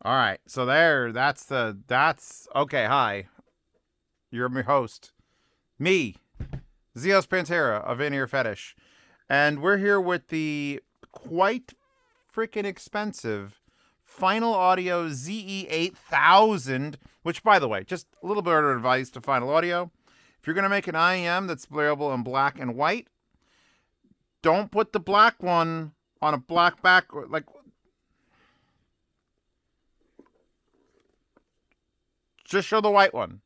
All right. So that's okay. Hi. You're my host. Me, Zeos Pantera of In-Ear Fetish. And we're here with the quite freaking expensive Final Audio ZE8000, which, by the way, just a little bit of advice to Final Audio. If you're going to make an IEM that's playable in black and white, don't put the black one on a black back. Just show the white one.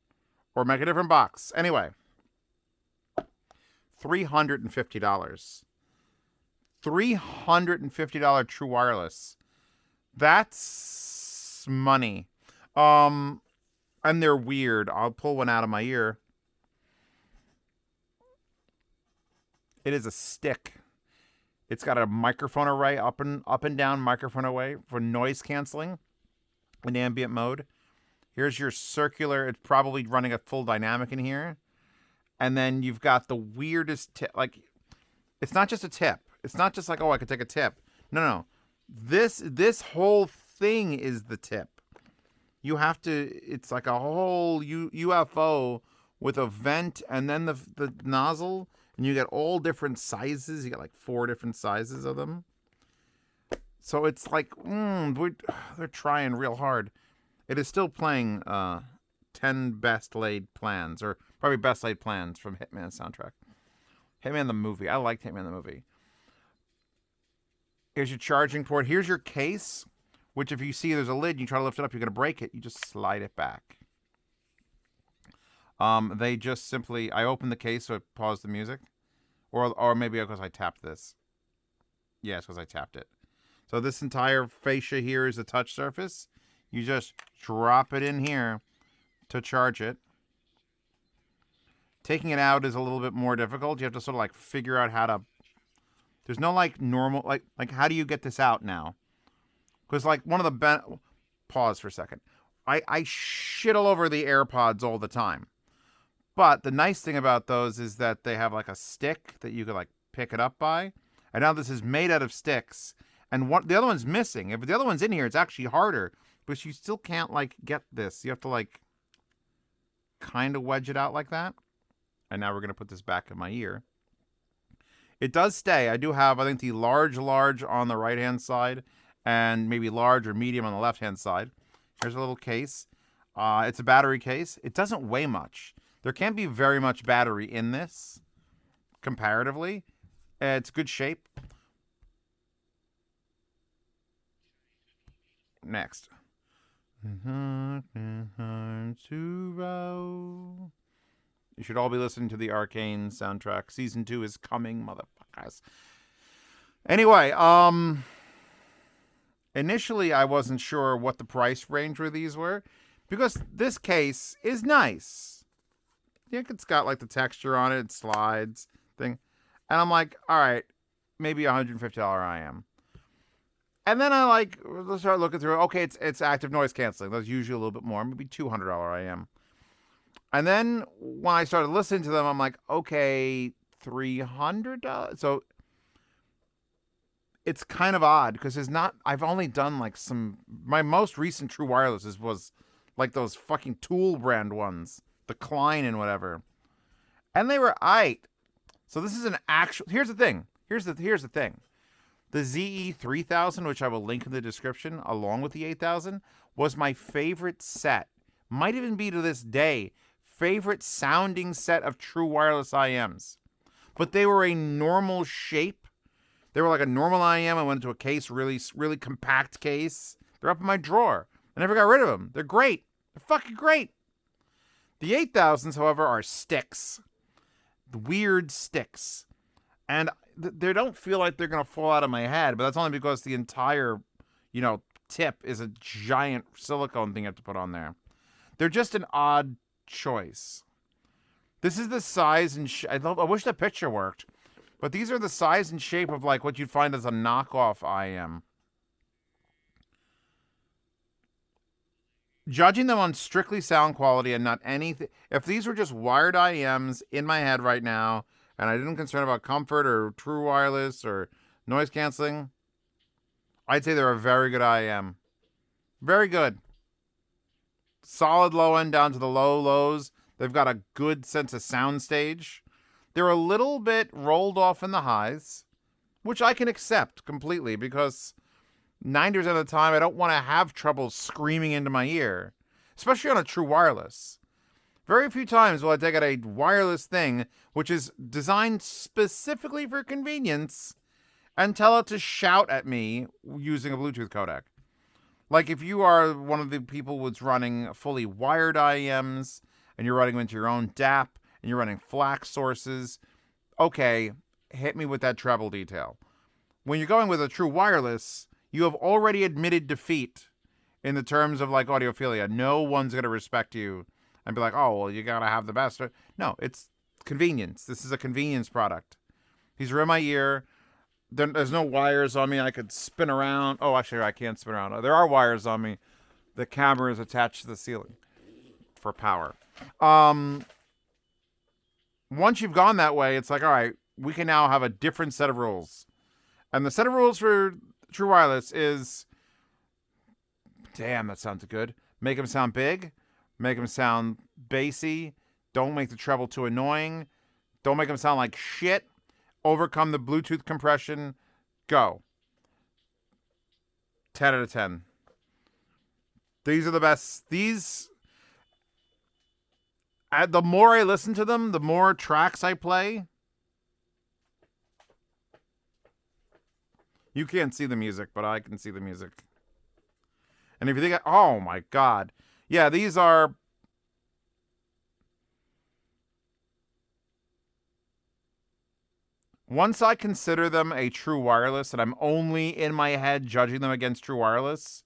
Or make a different box. Anyway, $350. $350 true wireless. That's money. And they're weird. I'll pull one out of my ear. It is a stick. It's got a microphone array, up and down microphone array for noise canceling in ambient mode. Here's your circular. It's probably running a full dynamic in here. And then you've got the weirdest tip. Like, it's not just a tip. It's not just like, oh, I could take a tip. No. This whole thing is the tip. You have to, it's like a whole UFO with a vent and then the nozzle. And you get all different sizes. You got like 4 different sizes of them. So it's like, they're trying real hard. It is still playing 10 best laid plans, or probably best laid plans from Hitman soundtrack. Hitman the movie. I liked Hitman the movie. Here's your charging port. Here's your case, which if you see there's a lid and you try to lift it up, you're going to break it. You just slide it back. They just simply, I opened the case so it paused the music. Or maybe because I tapped this. Yes, because I tapped it. So this entire fascia here is a touch surface. You just drop it in here to charge it. Taking it out is a little bit more difficult. You have to sort of like figure out how to... There's no like normal... Like how do you get this out now? Because like one of the... Pause for a second. I shit all over the AirPods all the time. But the nice thing about those is that they have like a stick that you could like pick it up by. And now this is made out of sticks. And the other one's missing. If the other one's in here, it's actually harder. But you still can't like get this. You have to like kind of wedge it out like that. And now we're going to put this back in my ear. It does stay. I do have, I think, the large on the right-hand side. And maybe large or medium on the left-hand side. Here's a little case. It's a battery case. It doesn't weigh much. There can't be very much battery in this, comparatively. It's good shape. Next. You should all be listening to the Arcane soundtrack. Season 2 is coming, motherfuckers. Anyway, initially I wasn't sure what the price range for these were, because this case is nice. Yeah, it's got like the texture on it, slides, thing. And I'm like, all right, maybe $150 IM. And then I let's start looking through. Okay, it's active noise canceling. That's usually a little bit more, maybe $200 IM. And then when I started listening to them, I'm like, okay, $300. So it's kind of odd because I've only done like my most recent true wireless was like those fucking Tool brand ones. The Klein and whatever, and they were aight. So this is an actual. Here's the thing. Here's the thing. The ZE3000, which I will link in the description, along with the 8000, was my favorite set. Might even be to this day favorite sounding set of true wireless IMs. But they were a normal shape. They were like a normal IM. I went into a case, really, really compact case. They're up in my drawer. I never got rid of them. They're great. They're fucking great. The 8000s, however, are sticks. Weird sticks. And they don't feel like they're going to fall out of my head, but that's only because the entire, tip is a giant silicone thing you have to put on there. They're just an odd choice. This is the size and I wish the picture worked, but these are the size and shape of like what you'd find as a knockoff IM. Judging them on strictly sound quality and not anything. If these were just wired IEMs in my head right now, and I didn't concern about comfort or true wireless or noise canceling, I'd say they're a very good IEM. Very good. Solid low end down to the low lows. They've got a good sense of soundstage. They're a little bit rolled off in the highs, which I can accept completely because 90% of the time I don't want to have trouble screaming into my ear, especially on a true wireless. Very few times will I take out a wireless thing, which is designed specifically for convenience, and tell it to shout at me using a Bluetooth codec. Like if you are one of the people who's running fully wired IEMs and you're running them into your own DAP and you're running FLAC sources, okay, hit me with that treble detail. When you're going with a true wireless, you have already admitted defeat in the terms of like audiophilia. No one's going to respect you and be like, oh, well, you got to have the best. No, it's convenience. This is a convenience product. These are in my ear. There's no wires on me. I could spin around. Oh, actually, I can't spin around. There are wires on me. The camera is attached to the ceiling for power. Once you've gone that way, it's like, all right, we can now have a different set of rules. And the set of rules for true wireless is, damn, that sounds good. Make them sound big. Make them sound bassy. Don't make the treble too annoying. Don't make them sound like shit. Overcome the Bluetooth compression. Go. 10 out of 10. These are the best. These, the more I listen to them, the more tracks I play. You can't see the music, but I can see the music. And if you think, oh my God. Yeah, these are... Once I consider them a true wireless, and I'm only in my head judging them against true wireless,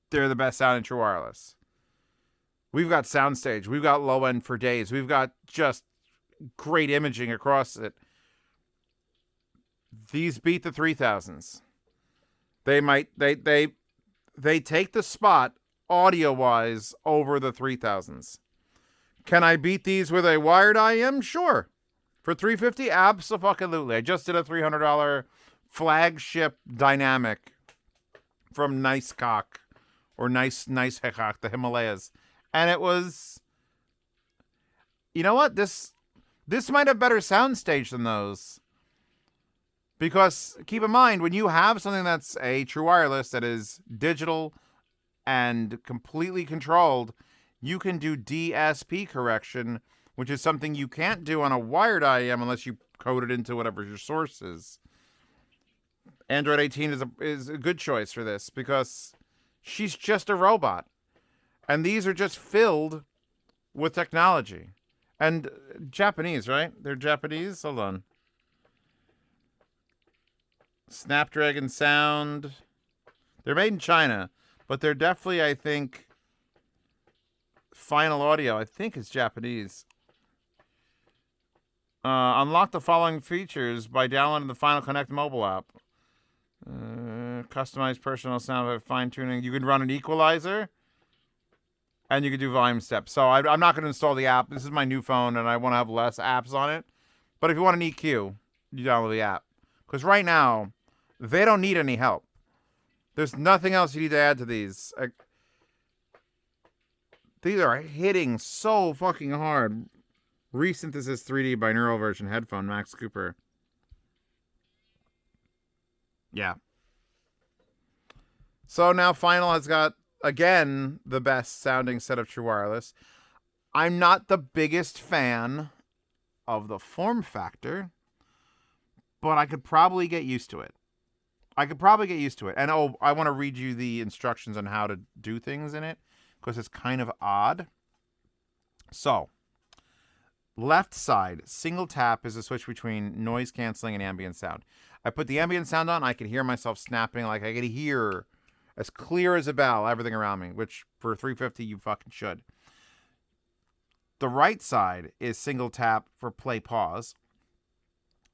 they're the best sounding true wireless. We've got soundstage. We've got low end for days. We've got just great imaging across it. These beat the 3000s. They take the spot audio-wise over the 3000s. Can I beat these with a wired IEM? Sure. For $350, abso-fucking-lutely. I just did a $300 flagship dynamic from Nice Cock or Nice Hekak, the Himalayas. And it was, you know what? This might have better soundstage than those. Because keep in mind, when you have something that's a true wireless that is digital and completely controlled, you can do DSP correction, which is something you can't do on a wired IEM unless you code it into whatever your source is. Android 18 is a good choice for this because she's just a robot. And these are just filled with technology. And Japanese, right? They're Japanese? Hold on. Snapdragon sound. They're made in China, but they're definitely, I think, Final Audio, I think, is Japanese. Unlock the following features by downloading the Final Connect mobile app. Customized personal sound fine-tuning. You can run an equalizer, and you can do volume steps. So I'm not going to install the app. This is my new phone, and I want to have less apps on it. But if you want an EQ, you download the app. Because right now, they don't need any help. There's nothing else you need to add to these. These are hitting so fucking hard. Resynthesis 3D binaural version headphone, Max Cooper. Yeah. So now Final has got, again, the best sounding set of true wireless. I'm not the biggest fan of the form factor, but I could probably get used to it. And I want to read you the instructions on how to do things in it, because it's kind of odd. So, left side, single tap is a switch between noise canceling and ambient sound. I put the ambient sound on, I could hear myself snapping, like I could hear as clear as a bell everything around me, which for $350 you fucking should. The right side is single tap for play pause.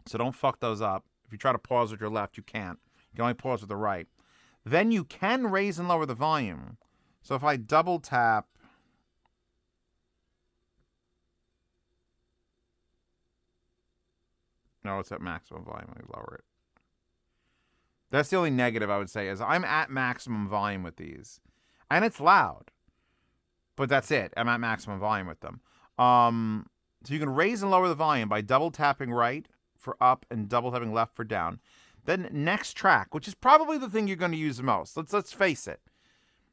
So don't fuck those up. If you try to pause with your left, you can't. You can only pause with the right. Then you can raise and lower the volume. So if I double tap, no, it's at maximum volume. Let me lower it. That's the only negative I would say is I'm at maximum volume with these. And it's loud. But that's it. I'm at maximum volume with them. So you can raise and lower the volume by double tapping right for up and double tapping left for down. Then next track, which is probably the thing you're going to use the most. Let's face it.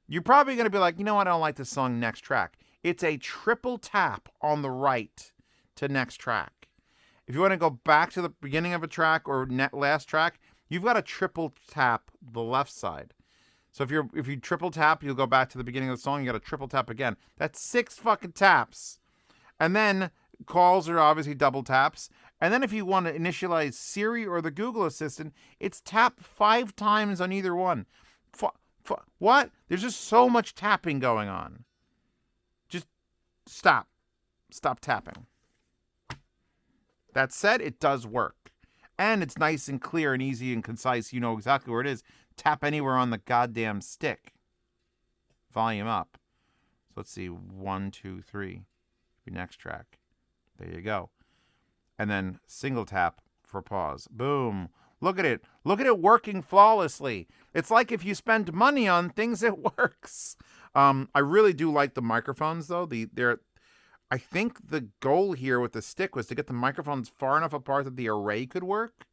You're probably going to be like, you know what? I don't like this song. Next track. It's a triple tap on the right to next track. If you want to go back to the beginning of a track or last track, you've got to triple tap the left side. So if you triple tap, you'll go back to the beginning of the song. You got to triple tap again. That's 6 fucking taps. And then calls are obviously double taps. And then if you want to initialize Siri or the Google Assistant, it's tap 5 times on either one. What? There's just so much tapping going on. Just stop. Stop tapping. That said, it does work. And it's nice and clear and easy and concise. You know exactly where it is. Tap anywhere on the goddamn stick. Volume up. So let's see. 1, 2, 3. Next track. There you go. And then single tap for pause. Boom. Look at it. Look at it working flawlessly. It's like if you spend money on things, it works. I really do like the microphones, though. I think the goal here with the stick was to get the microphones far enough apart that the array could work.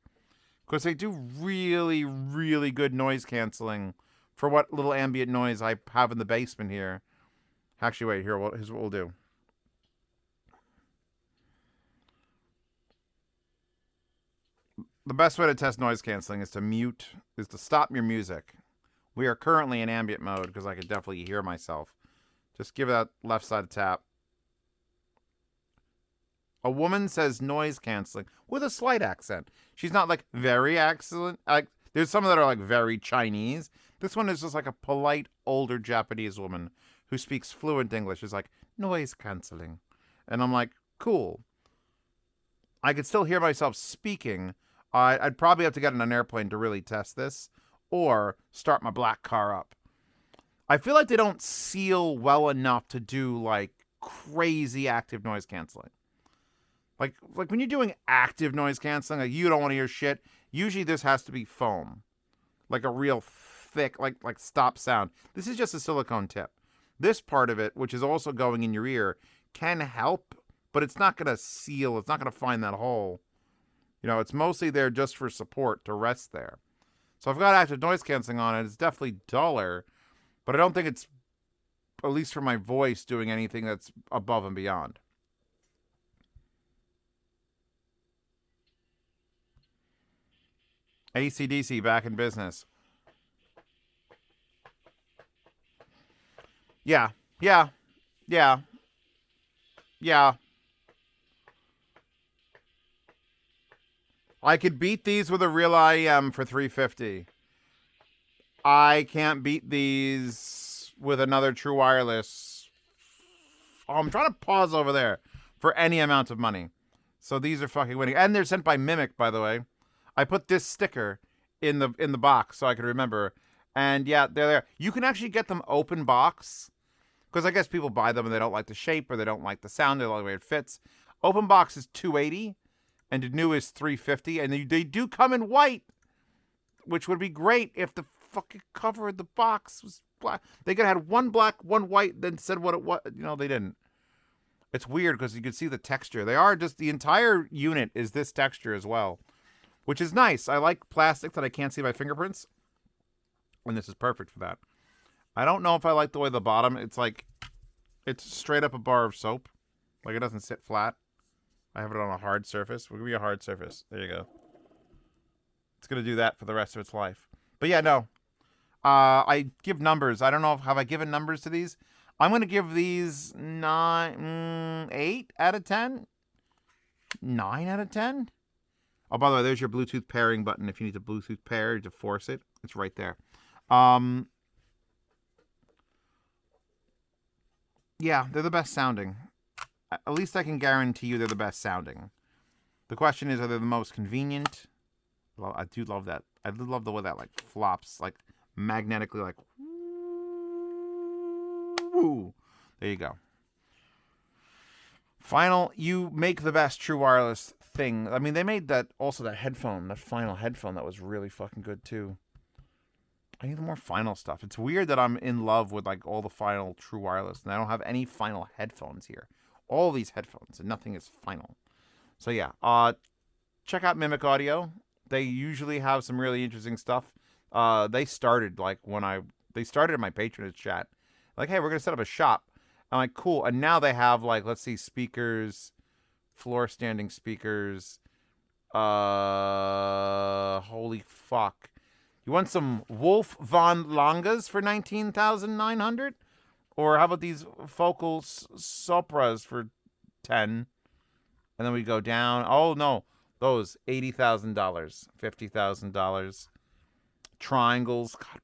Because they do really, really good noise canceling for what little ambient noise I have in the basement here. Actually, wait, here's what we'll do. The best way to test noise canceling is to stop your music. We are currently in ambient mode because I could definitely hear myself. Just give that left side a tap. A woman says noise canceling with a slight accent. She's not like very excellent. Like there's some that are like very Chinese. This one is just like a polite older Japanese woman who speaks fluent English. Is like noise canceling, and I'm like, cool. I could still hear myself speaking. I'd probably have to get on an airplane to really test this, or start my black car up. I feel like they don't seal well enough to do like crazy active noise canceling. Like when you're doing active noise canceling, like you don't want to hear shit. Usually this has to be foam, like a real thick, like stop sound. This is just a silicone tip. This part of it, which is also going in your ear, can help, but it's not going to seal. It's not going to find that hole. You know, it's mostly there just for support to rest there. So I've got active noise canceling on it. It's definitely duller, but I don't think it's, at least for my voice, doing anything that's above and beyond. AC/DC back in business. Yeah. I could beat these with a real IEM for $350. I can't beat these with another true wireless. Oh, I'm trying to pause over there for any amount of money. So these are fucking winning. And they're sent by Mimic, by the way. I put this sticker in the box so I could remember. And yeah, they're there. You can actually get them open box. Because I guess people buy them and they don't like the shape or they don't like the sound. They don't like the way it fits. Open box is $280. And the new is $350. And they do come in white. Which would be great if the fucking cover of the box was black. They could have had one black, one white, then said what it was. You know, they didn't. It's weird because you can see the texture. They are just, the entire unit is this texture as well. Which is nice. I like plastic that I can't see my fingerprints. And this is perfect for that. I don't know if I like the way the bottom, it's like, it's straight up a bar of soap. Like it doesn't sit flat. I have it on a hard surface. We'll give you a hard surface. There you go. It's going to do that for the rest of its life. But yeah, no. I give numbers. I don't know. Have I given numbers to these? I'm going to give these 8 out of 10. 9 out of 10. Oh, by the way, there's your Bluetooth pairing button. If you need to Bluetooth pair to force it, it's right there. Yeah, they're the best sounding. At least I can guarantee you they're the best sounding. The question is, are they the most convenient? Well, I do love that. I do love the way that like flops, like magnetically, like. Woo. There you go. Final, you make the best true wireless thing. I mean, they made that also that headphone, that final headphone that was really fucking good too. I need the more final stuff. It's weird that I'm in love with like all the final true wireless, and I don't have any final headphones here. All these headphones, and nothing is final. So yeah, check out Mimic Audio. They usually have some really interesting stuff. They started like they started in my patronage chat, like, hey, we're gonna set up a shop. I'm like, cool. And now they have like, let's see, speakers, floor standing speakers. Holy fuck. You want some Wolf von Langas for 19,900? Or how about these Focal Sopras for 10? And then we go down. Oh no, those $80,000, $50,000. Triangles. God,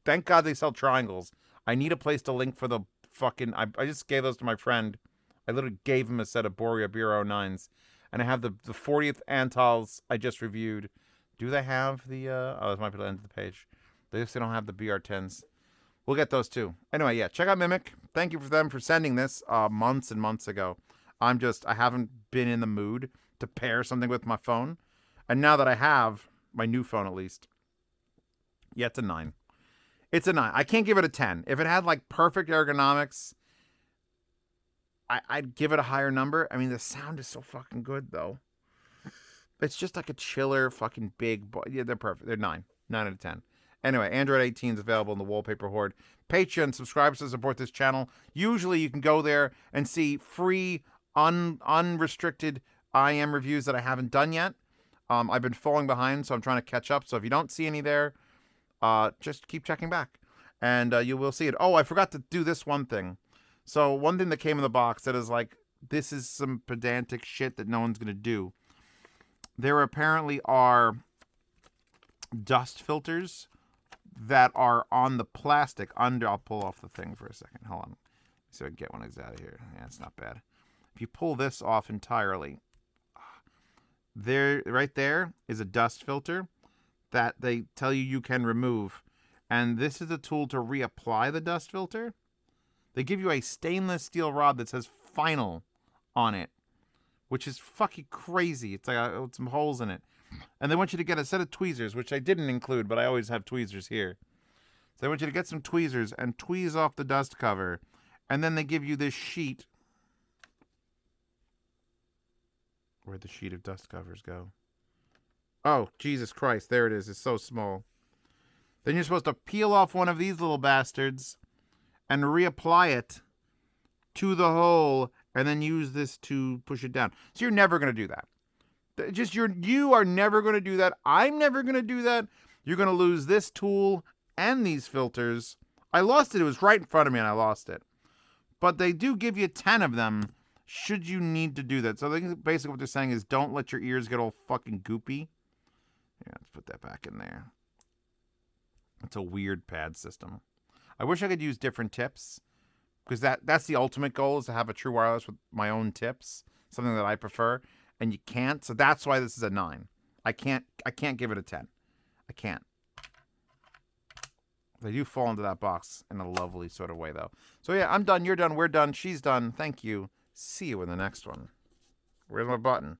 thank God they sell triangles. I need a place to link for the fucking. I just gave those to my friend. I literally gave him a set of Borea Bureau 9s. And I have the 40th Antals I just reviewed. Do they have the... oh, this might be the end of the page. They just don't have the BR10s. We'll get those too. Anyway, yeah, check out Mimic. Thank you for them for sending this months and months ago. I haven't been in the mood to pair something with my phone. And now that I have, my new phone at least, yeah, it's a 9. It's a 9. I can't give it a 10. If it had like perfect ergonomics, I'd give it a higher number. I mean, the sound is so fucking good, though. It's just like a chiller, fucking big... yeah, they're perfect. They're 9. 9 out of 10. Anyway, Android 18 is available in the Wallpaper Horde. Patreon, subscribe to support this channel. Usually, you can go there and see free, unrestricted IEM reviews that I haven't done yet. I've been falling behind, so I'm trying to catch up. So if you don't see any there, just keep checking back. And you will see it. Oh, I forgot to do this one thing. So one thing that came in the box that is like, this is some pedantic shit that no one's going to do. There apparently are dust filters that are on the plastic under. I'll pull off the thing for a second. Hold on. So I can get one out of here. Yeah, it's not bad. If you pull this off entirely, right there is a dust filter that they tell you can remove. And this is a tool to reapply the dust filter. They give you a stainless steel rod that says final on it, which is fucking crazy. It's like with some holes in it. And they want you to get a set of tweezers, which I didn't include, but I always have tweezers here. So they want you to get some tweezers and tweeze off the dust cover. And then they give you this sheet. Where'd the sheet of dust covers go? Oh, Jesus Christ. There it is. It's so small. Then you're supposed to peel off one of these little bastards and reapply it to the hole, and then use this to push it down. So you're never going to do that. You are never going to do that. I'm never going to do that. You're going to lose this tool and these filters. I lost it. It was right in front of me, and I lost it. But they do give you 10 of them should you need to do that. So basically what they're saying is don't let your ears get all fucking goopy. Yeah, let's put that back in there. It's a weird pad system. I wish I could use different tips, because that's the ultimate goal, is to have a true wireless with my own tips, something that I prefer, and you can't. So that's why this is a 9. I can't give it a 10. I can't. They do fall into that box in a lovely sort of way, though. So yeah, I'm done. You're done. We're done. She's done. Thank you. See you in the next one. Where's my button?